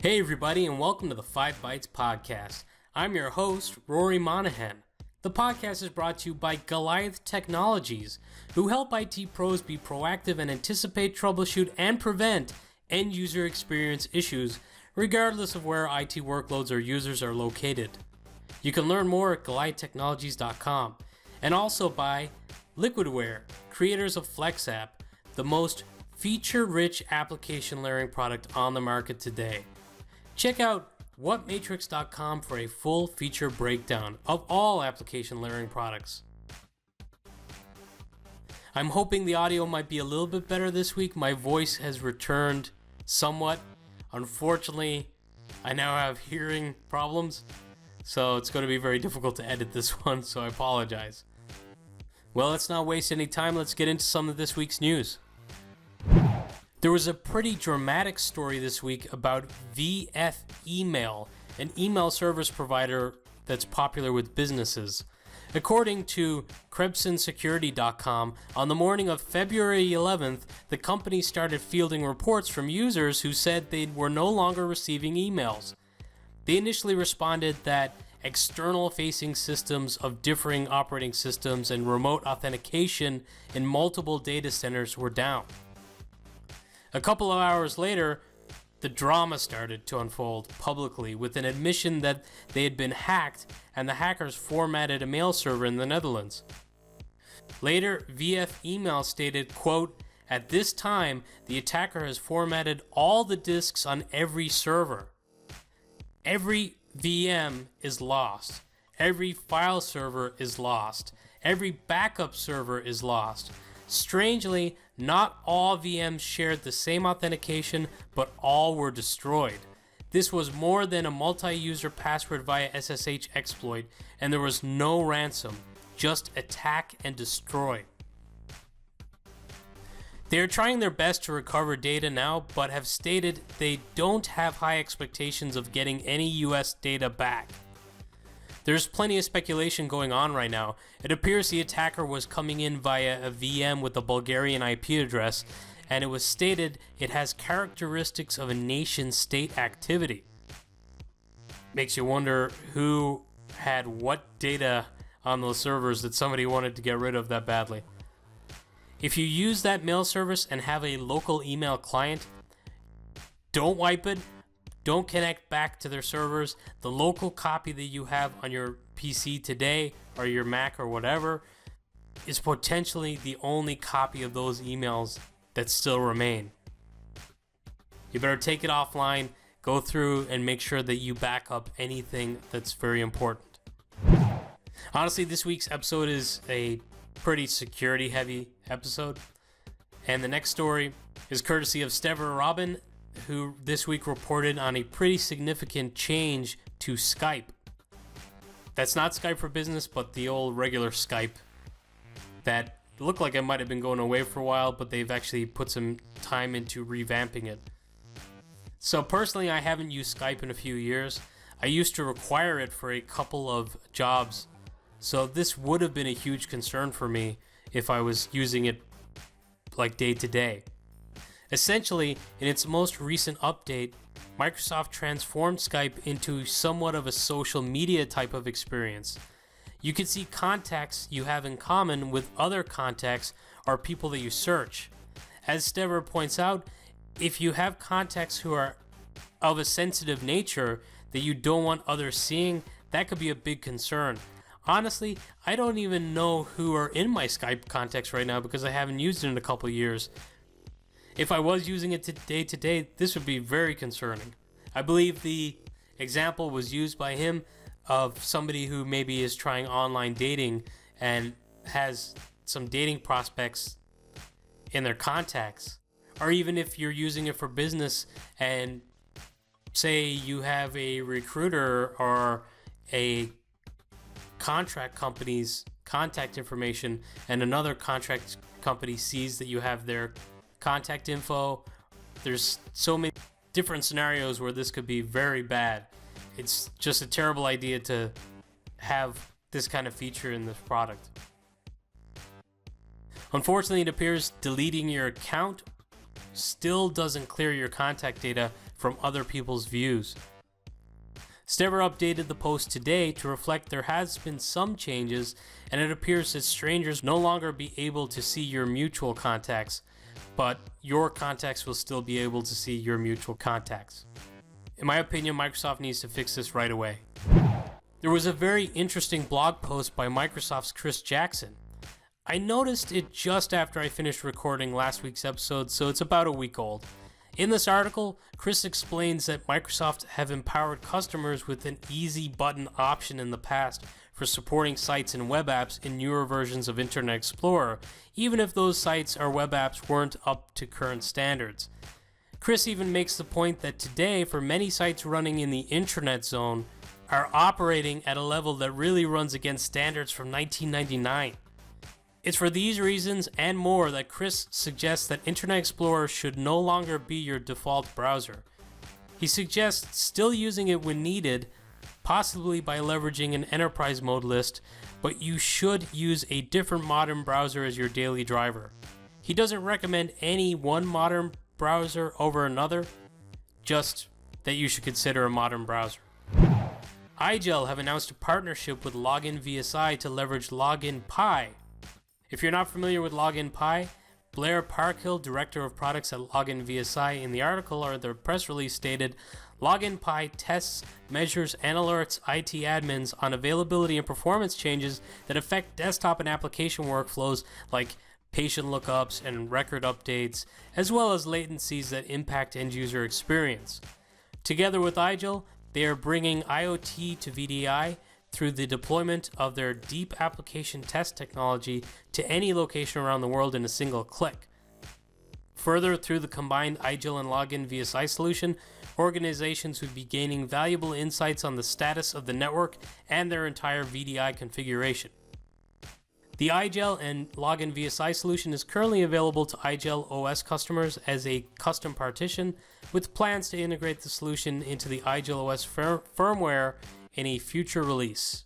Hey everybody, and welcome to the 5 Bytes Podcast. I'm your host, Rory Monahan. The podcast is brought to you by Goliath Technologies, who help IT pros be proactive and anticipate, troubleshoot, and prevent end-user experience issues, regardless of where IT workloads or users are located. You can learn more at GoliathTechnologies.com, and also by Liquidware, creators of FlexApp, the most feature-rich application layering product on the market today. Check out whatmatrix.com for a full feature breakdown of all application layering products. I'm hoping the audio might be a little bit better this week. My voice has returned somewhat. Unfortunately, I now have hearing problems, so it's going to be very difficult to edit this one, so I apologize. Well, let's not waste any time. Let's get into some of this week's news. There was a pretty dramatic story this week about VF Email, an email service provider that's popular with businesses. According to KrebsonSecurity.com, on the morning of February 11th, the company started fielding reports from users who said they were no longer receiving emails. They initially responded that external-facing systems of differing operating systems and remote authentication in multiple data centers were down. A couple of hours later, the drama started to unfold publicly with an admission that they had been hacked and the hackers formatted a mail server in the Netherlands. Later, VF Email stated, quote, "At this time, the attacker has formatted all the disks on every server. Every VM is lost. Every file server is lost. Every backup server is lost. Strangely, not all VMs shared the same authentication, but all were destroyed. This was more than a multi-user password via SSH exploit, and there was no ransom, just attack and destroy." They are trying their best to recover data now, but have stated they don't have high expectations of getting any US data back. There's plenty of speculation going on right now. It appears the attacker was coming in via a VM with a Bulgarian IP address, and it was stated it has characteristics of a nation-state activity. Makes you wonder who had what data on those servers that somebody wanted to get rid of that badly. If you use that mail service and have a local email client, don't wipe it. Don't connect back to their servers. The local copy that you have on your PC today or your Mac or whatever is potentially the only copy of those emails that still remain. You better take it offline, go through and make sure that you back up anything that's very important. Honestly, this week's episode is a pretty security heavy episode. And the next story is courtesy of Stever Robin, who this week reported on a pretty significant change to Skype. That's not Skype for Business, but the old regular Skype that looked like it might have been going away for a while, but they've actually put some time into revamping it. So personally, I haven't used Skype in a few years. I used to require it for a couple of jobs, so this would have been a huge concern for me if I was using it like day to day. Essentially, in its most recent update, Microsoft transformed Skype into somewhat of a social media type of experience. You can see contacts you have in common with other contacts or people that you search. As Stever points out, if you have contacts who are of a sensitive nature that you don't want others seeing, that could be a big concern. Honestly, I don't even know who are in my Skype contacts right now because I haven't used it in a couple of years. If I was using it today, this would be very concerning. I believe the example was used by him of somebody who maybe is trying online dating and has some dating prospects in their contacts. Or even if you're using it for business and say you have a recruiter or a contract company's contact information and another contract company sees that you have their contact info. There's so many different scenarios where this could be very bad. It's just a terrible idea to have this kind of feature in this product. Unfortunately, it appears deleting your account still doesn't clear your contact data from other people's views. Stever updated the post today to reflect there has been some changes, and it appears that strangers no longer be able to see your mutual contacts, but your contacts will still be able to see your mutual contacts. In my opinion, Microsoft needs to fix this right away. There was a very interesting blog post by Microsoft's Chris Jackson. I noticed it just after I finished recording last week's episode, so it's about a week old. In this article, Chris explains that Microsoft have empowered customers with an easy button option in the past for supporting sites and web apps in newer versions of Internet Explorer, even if those sites or web apps weren't up to current standards. Chris even makes the point that today, for many sites running in the Intranet zone, are operating at a level that really runs against standards from 1999. It's for these reasons and more that Chris suggests that Internet Explorer should no longer be your default browser. He suggests still using it when needed, possibly by leveraging an enterprise mode list, but you should use a different modern browser as your daily driver. He doesn't recommend any one modern browser over another, just that you should consider a modern browser. IGEL have announced a partnership with Login VSI to leverage Login Pi. If you're not familiar with Login Pi, Blair Parkhill, Director of Products at Login VSI, in the article or the press release stated, Login Pi tests, measures, and alerts IT admins on availability and performance changes that affect desktop and application workflows like patient lookups and record updates, as well as latencies that impact end-user experience. Together with IGEL, they are bringing IoT to VDI through the deployment of their deep application test technology to any location around the world in a single click. Further, through the combined IGEL and Login VSI solution, organizations would be gaining valuable insights on the status of the network and their entire VDI configuration. The IGEL and Login VSI solution is currently available to IGEL OS customers as a custom partition, with plans to integrate the solution into the IGEL OS firmware in a future release.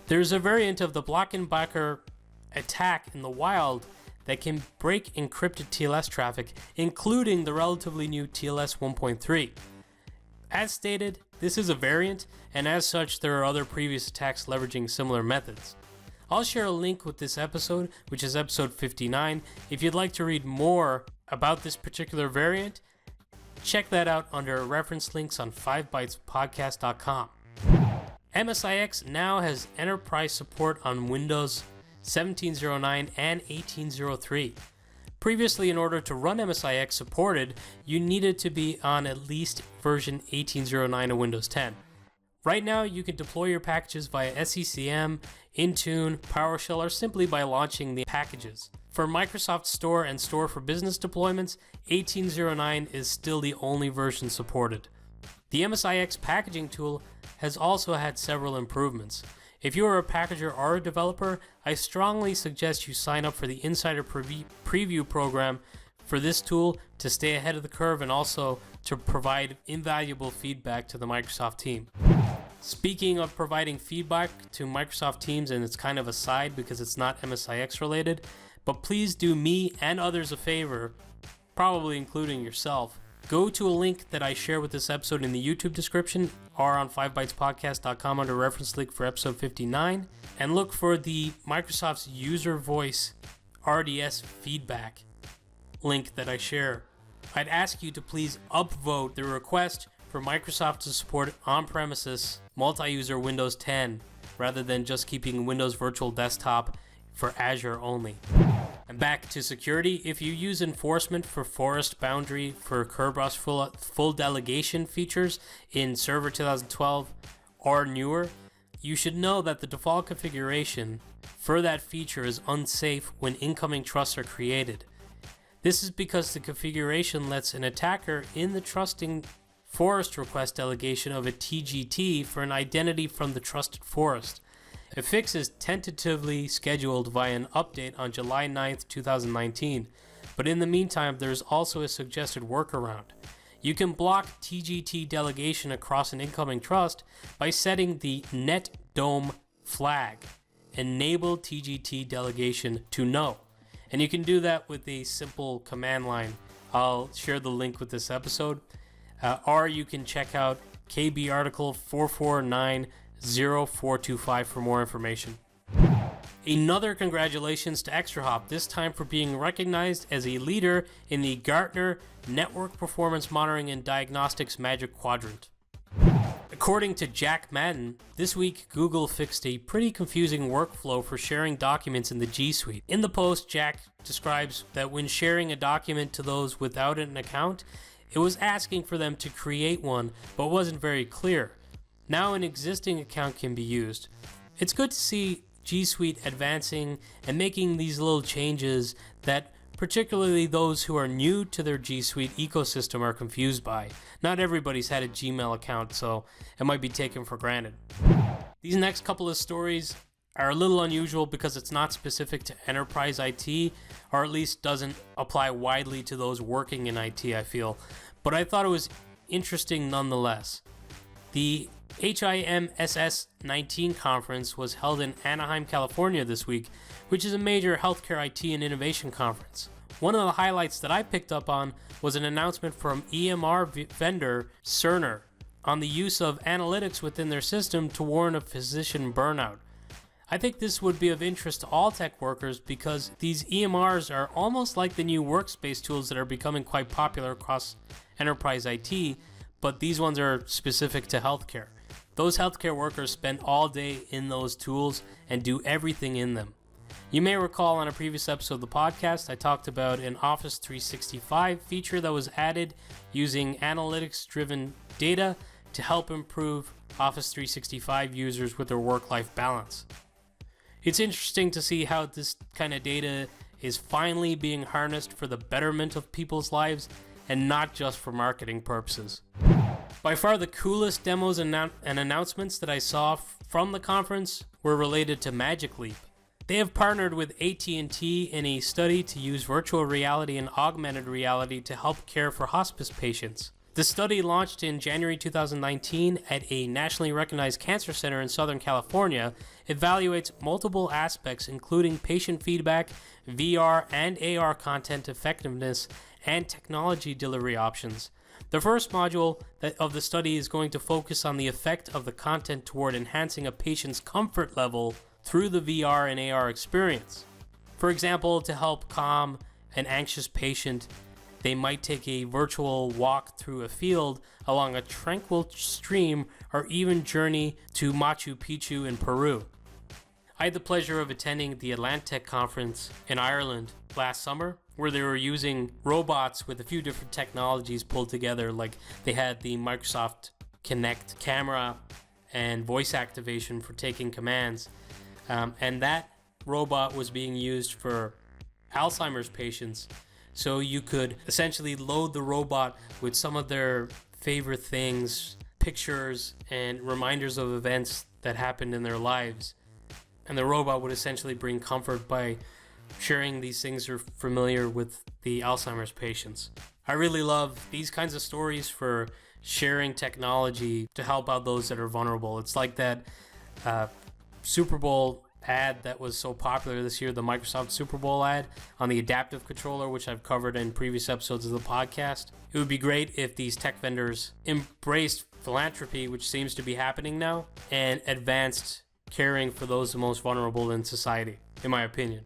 There's a variant of the Block and Backer attack in the wild that can break encrypted TLS traffic, including the relatively new TLS 1.3. As stated, this is a variant, and as such, there are other previous attacks leveraging similar methods. I'll share a link with this episode, which is episode 59. If you'd like to read more about this particular variant, check that out under reference links on 5bytespodcast.com. MSIX now has enterprise support on Windows 1709 and 1803. Previously, in order to run MSIX supported, you needed to be on at least version 1809 of Windows 10. Right now, you can deploy your packages via SCCM, Intune, PowerShell, or simply by launching the packages. For Microsoft Store and Store for Business deployments, 1809 is still the only version supported. The MSIX packaging tool has also had several improvements. If you are a packager or a developer, I strongly suggest you sign up for the Insider Preview program for this tool to stay ahead of the curve and also to provide invaluable feedback to the Microsoft team. Speaking of providing feedback to Microsoft teams, and it's kind of a side because it's not MSIX related, but please do me and others a favor, probably including yourself. Go to a link that I share with this episode in the YouTube description or on 5bytespodcast.com under reference link for episode 59, and look for the Microsoft's user voice RDS feedback link that I share. I'd ask you to please upvote the request for Microsoft to support on-premises multi-user Windows 10 rather than just keeping Windows Virtual Desktop for Azure only. And back to security, if you use enforcement for forest boundary for Kerberos full delegation features in Server 2012 or newer, you should know that the default configuration for that feature is unsafe when incoming trusts are created. This is because the configuration lets an attacker in the trusting forest request delegation of a TGT for an identity from the trusted forest. A fix is tentatively scheduled via an update on July 9th, 2019, but in the meantime, there's also a suggested workaround. You can block TGT delegation across an incoming trust by setting the netDOM flag, enable TGT delegation to no. And you can do that with a simple command line. I'll share the link with this episode. or you can check out KB article 4490425 for more information. Another congratulations to ExtraHop, this time for being recognized as a leader in the Gartner Network Performance Monitoring and Diagnostics Magic Quadrant. According to Jack Madden, this week Google fixed a pretty confusing workflow for sharing documents in the G Suite. In the post, Jack describes that when sharing a document to those without an account, it was asking for them to create one, but wasn't very clear. Now an existing account can be used. It's good to see G Suite advancing and making these little changes that particularly those who are new to their G Suite ecosystem are confused by. Not everybody's had a Gmail account, so it might be taken for granted. These next couple of stories are a little unusual because it's not specific to enterprise IT, or at least doesn't apply widely to those working in IT, I feel. But I thought it was interesting nonetheless. The HIMMS19 conference was held in Anaheim, California this week, which is a major healthcare IT and innovation conference. One of the highlights that I picked up on was an announcement from EMR vendor Cerner on the use of analytics within their system to warn of physician burnout. I think this would be of interest to all tech workers because these EMRs are almost like the new workspace tools that are becoming quite popular across enterprise IT, but these ones are specific to healthcare. Those healthcare workers spend all day in those tools and do everything in them. You may recall on a previous episode of the podcast, I talked about an Office 365 feature that was added using analytics-driven data to help improve Office 365 users with their work-life balance. It's interesting to see how this kind of data is finally being harnessed for the betterment of people's lives and not just for marketing purposes. By far the coolest demos and announcements that I saw from the conference were related to Magic Leap. They have partnered with AT&T in a study to use virtual reality and augmented reality to help care for hospice patients. The study, launched in January 2019 at a nationally recognized cancer center in Southern California, evaluates multiple aspects including patient feedback, VR and AR content effectiveness, and technology delivery options. The first module of the study is going to focus on the effect of the content toward enhancing a patient's comfort level through the VR and AR experience. For example, to help calm an anxious patient, they might take a virtual walk through a field along a tranquil stream or even journey to Machu Picchu in Peru. I had the pleasure of attending the Atlantec conference in Ireland last summer, where they were using robots with a few different technologies pulled together. Like they had the Microsoft Kinect camera and voice activation for taking commands. And that robot was being used for Alzheimer's patients. So you could essentially load the robot with some of their favorite things, pictures, and reminders of events that happened in their lives. And the robot would essentially bring comfort by sharing these things are familiar with the Alzheimer's patients. I really love these kinds of stories for sharing technology to help out those that are vulnerable. It's like that Super Bowl ad that was so popular this year, the Microsoft Super Bowl ad on the adaptive controller, which I've covered in previous episodes of the podcast. It would be great if these tech vendors embraced philanthropy, which seems to be happening now, and advanced caring for those most vulnerable in society, in my opinion.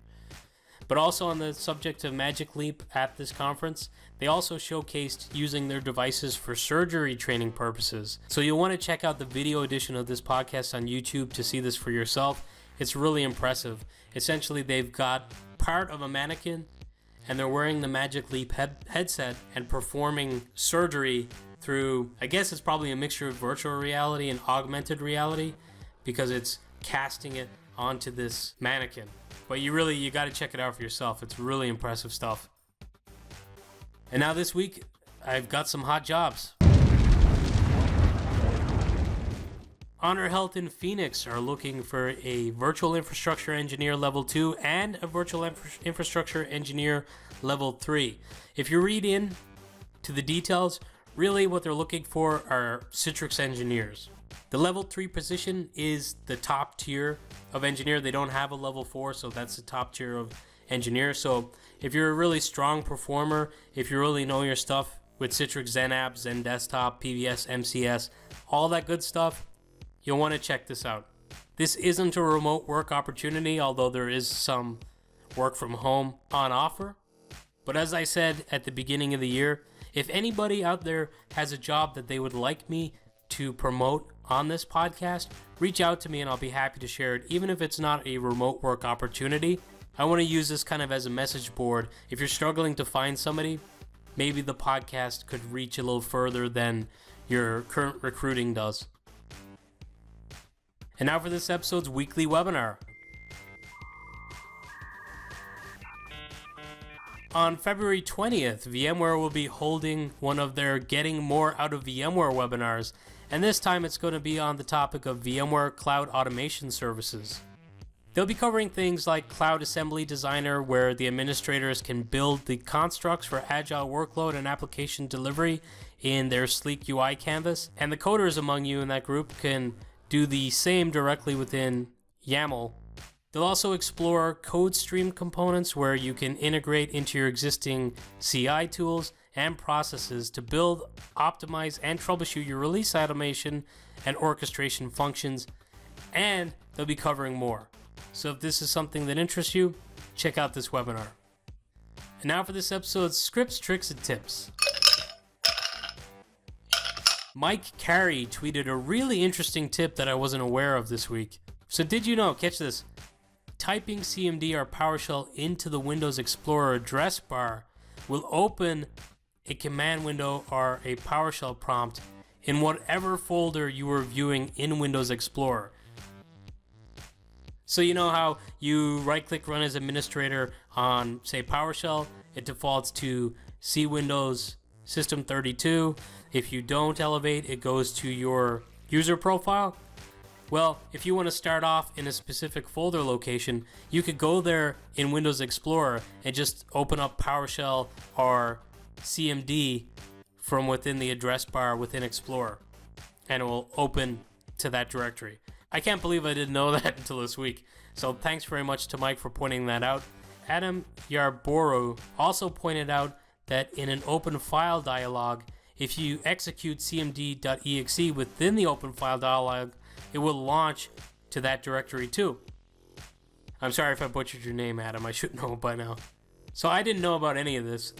But also on the subject of Magic Leap at this conference, they also showcased using their devices for surgery training purposes. So you'll want to check out the video edition of this podcast on YouTube to see this for yourself. It's really impressive. Essentially, they've got part of a mannequin and they're wearing the Magic Leap headset and performing surgery through, I guess it's probably a mixture of virtual reality and augmented reality, because it's casting it onto this mannequin. But you got to check it out for yourself. It's really impressive stuff. And now this week, I've got some hot jobs. Honor Health in Phoenix are looking for a virtual infrastructure engineer level 2 and a virtual infrastructure engineer level 3. If you read in to the details, really what they're looking for are Citrix engineers. The level 3 position is the top tier of engineer. They don't have a level 4, so that's the top tier of engineer. So if you're a really strong performer, if you really know your stuff, with Citrix XenApp, XenDesktop, PVS, MCS, all that good stuff, you'll want to check this out. This isn't a remote work opportunity, although there is some work from home on offer. But as I said at the beginning of the year, if anybody out there has a job that they would like me to promote on this podcast, reach out to me and I'll be happy to share it, even if it's not a remote work opportunity. I want to use this kind of as a message board. If you're struggling to find somebody, maybe the podcast could reach a little further than your current recruiting does. And now for this episode's weekly webinar. On February 20th, VMware will be holding one of their Getting More Out of VMware webinars, and this time it's going to be on the topic of VMware Cloud Automation Services. They'll be covering things like Cloud Assembly Designer, where the administrators can build the constructs for agile workload and application delivery in their sleek UI canvas, and the coders among you in that group can do the same directly within YAML. They'll also explore code stream components, where you can integrate into your existing CI tools and processes to build, optimize, and troubleshoot your release automation and orchestration functions, and they'll be covering more. So if this is something that interests you, check out this webinar. And now for this episode's scripts, tricks, and tips. Mike Carey tweeted a really interesting tip that I wasn't aware of this week. So did you know, catch this, typing CMD or PowerShell into the Windows Explorer address bar will open a command window or a PowerShell prompt in whatever folder you were viewing in Windows Explorer. So you know how you right-click Run as Administrator on, say, PowerShell, it defaults to C Windows System 32. If you don't elevate, it goes to your user profile. Well, if you want to start off in a specific folder location, you could go there in Windows Explorer and just open up PowerShell or CMD from within the address bar within Explorer, and it will open to that directory. I can't believe I didn't know that until this week. So thanks very much to Mike for pointing that out. Adam Yarborough also pointed out that in an open file dialog, if you execute cmd.exe within the open file dialog, it will launch to that directory too. I'm sorry if I butchered your name, Adam. I should know by now. So I didn't know about any of this,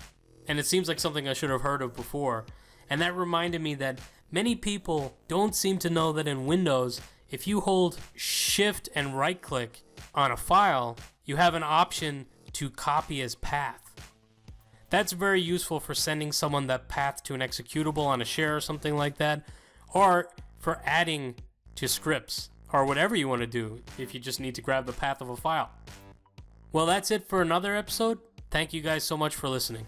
and it seems like something I should have heard of before. And that reminded me that many people don't seem to know that in Windows, if you hold Shift and right-click on a file, you have an option to copy as path. That's very useful for sending someone that path to an executable on a share or something like that, or for adding to scripts, or whatever you want to do if you just need to grab the path of a file. Well, that's it for another episode. Thank you guys so much for listening.